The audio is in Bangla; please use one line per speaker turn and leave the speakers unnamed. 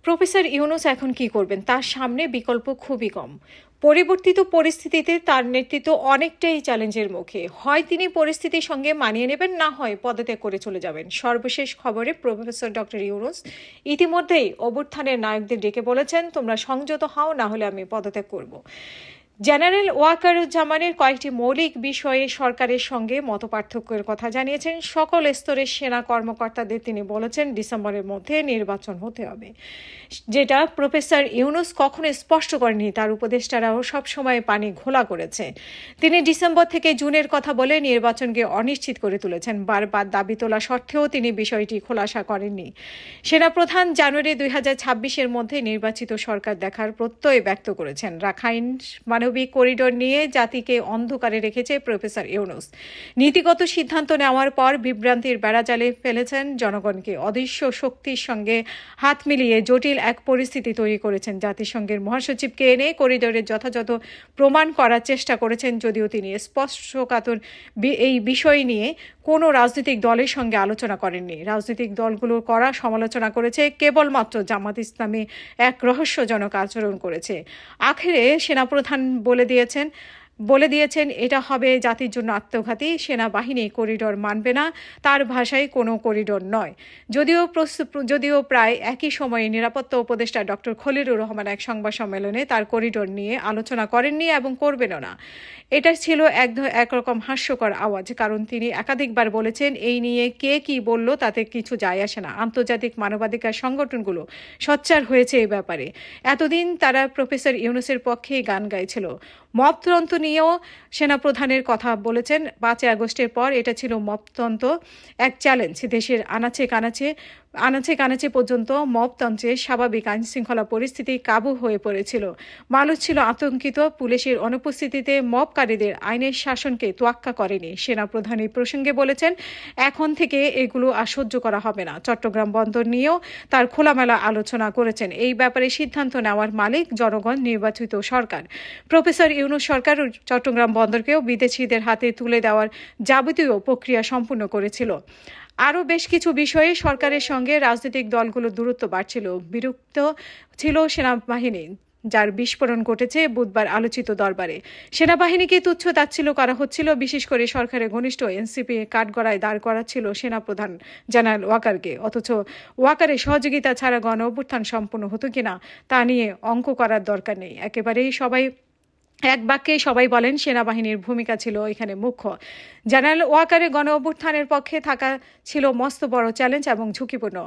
প্রফেসর ইউনূস এখন কি করবেন তার সামনে বিকল্প খুবই কম। পরিবর্তিত পরিস্থিতিতে তার নেতৃত্ব অনেকটাই চ্যালেঞ্জের মুখে। হয় তিনি পরিস্থিতির সঙ্গে মানিয়ে নেবেন, না হয় পদত্যাগ করে চলে যাবেন। সর্বশেষ খবরে প্রফেসর ডক্টর ইউনূস ইতিমধ্যেই অভ্যুত্থানের নায়কদের ডেকে বলেছেন, তোমরা সংযত হও, না হলে আমি পদত্যাগ করব। জেনারেল ওয়াকারুজ্জামানের কয়েকটি মৌলিক বিষয়ে সরকারের সঙ্গে মতপার্থক্যের কথা জানিয়েছেন। সকল স্তরের সেনা কর্মকর্তাদের তিনি বলেছেন ডিসেম্বরের মধ্যে নির্বাচন হতে হবে, যেটা প্রফেসর ইউনূস কখনো স্পষ্ট করেনি। তার উপদেষ্টারাও সবসময় পানি ঘোলা করেছে। তিনি ডিসেম্বর থেকে জুনের কথা বলে নির্বাচনকে অনিশ্চিত করে তুলেছেন। বারবার দাবি তোলা সত্ত্বেও তিনি বিষয়টি খোলাসা করেননি। সেনাপ্রধান জানুয়ারি 2026-এর মধ্যে নির্বাচিত সরকার দেখার প্রত্যয় ব্যক্ত করেছেন। রাখাইন মানবিক করিডোর নিয়ে জাতিকে অন্ধকারে রেখেছে প্রফেসর ইউনূস। নীতিগত সিদ্ধান্ত নেওয়ার পর বিভ্রান্তির বেড়াজালে ফেলেছেন জনগণকে। অদৃশ্য শক্তির সঙ্গে হাত মিলিয়ে জটিল এক পরিস্থিতি তৈরি করেছেন। জাতিসংঘের মহাসচিবকে এনে করিডোরের যথাযথ প্রমাণ করার চেষ্টা করেছেন, যদিও তিনি স্পষ্টকাতর এই বিষয় নিয়ে কোনো রাজনৈতিক দলের সঙ্গে আলোচনা করেননি। রাজনৈতিক দলগুলোর করা সমালোচনা করেছে, কেবলমাত্র জামাত ইসলামী এক রহস্যজনক আচরণ করেছে। আখেরে সেনাপ্রধান বলে দিয়েছেন এটা হবে জাতির জন্য আত্মঘাতী। সেনাবাহিনী করিডোর মানবে না, তার ভাষায় কোনো করিডোর নয়। যদিও প্রায় একই সময়ে নিরাপত্তা উপদেষ্টা ডক্টর খলিলুর রহমান এক সংবাদ সম্মেলনে তার করিডোর নিয়ে আলোচনা করেননি এবং করবেনও না। এটা ছিল একরকম হাস্যকর আওয়াজ, কারণ তিনি একাধিকবার বলেছেন এই নিয়ে কে কি বলল তাতে কিছু যায় আসে না। আন্তর্জাতিক মানবাধিকার সংগঠনগুলো সোচ্চার হয়েছে এই ব্যাপারে। এতদিন তারা প্রফেসর ইউনূসের পক্ষেই গান গাইছিল। মপতন্ত্র নিয়েও সেনাপ্রধানের কথা বলেছেন। 5 আগস্টের পর এটা ছিল মপতন্ত্র এক চ্যালেঞ্জ। দেশের আনাচে কানাচে পর্যন্ত মপতন্ত্রের স্বাভাবিক আইনশৃঙ্খলা পরিস্থিতি কাবু হয়ে পড়েছিল। মানুষ ছিল আতঙ্কিত। পুলিশের অনুপস্থিতিতে মপকারীদের আইনের শাসনকে তোয়াক্কা করেনি। সেনাপ্রধান এই প্রসঙ্গে বলেছেন, এখন থেকে এগুলো আর সহ্য করা হবে না। চট্টগ্রাম বন্দর নিয়েও তার খোলামেলা আলোচনা করেছেন। এই ব্যাপারে সিদ্ধান্ত নেওয়ার মালিক জনগণ, নির্বাচিত সরকার। প্রফেসর ইউনূস সরকার চট্টগ্রাম বন্দরকেও বিদেশিদের হাতে তুলে দেওয়ার যাবতীয় প্রক্রিয়া সম্পূর্ণ করেছিল। আরও বেশ কিছু বিষয়ে সরকারের সঙ্গে রাজনৈতিক দলগুলোর দূরত্ব বাড়ছিল। বিরক্ত ছিল সেনাবাহিনী, যার বিস্ফোরণ ঘটেছে বুধবার আলোচিত দরবারে। সেনাবাহিনীকে তুচ্ছ তাচ্ছিল্য করা হচ্ছিল, বিশেষ করে সরকারের ঘনিষ্ঠ এনসিপি কাঠগড়ায় দাঁড় করাচ্ছিল সেনাপ্রধান জেনারেল ওয়াকারকে। অথচ ওয়াকারের সহযোগিতা ছাড়া গণ অভ্যুত্থান সম্পূর্ণ হতো কিনা তা নিয়ে অঙ্ক করার দরকার নেই। এক বাক্যে সবাই বলেন সেনাবাহিনীর ভূমিকা ছিল এখানে মুখ্য। জেনারেল ওয়াকারের গণ অভ্যুত্থানের পক্ষে থাকা ছিল মস্ত বড় চ্যালেঞ্জ এবং ঝুঁকিপূর্ণ।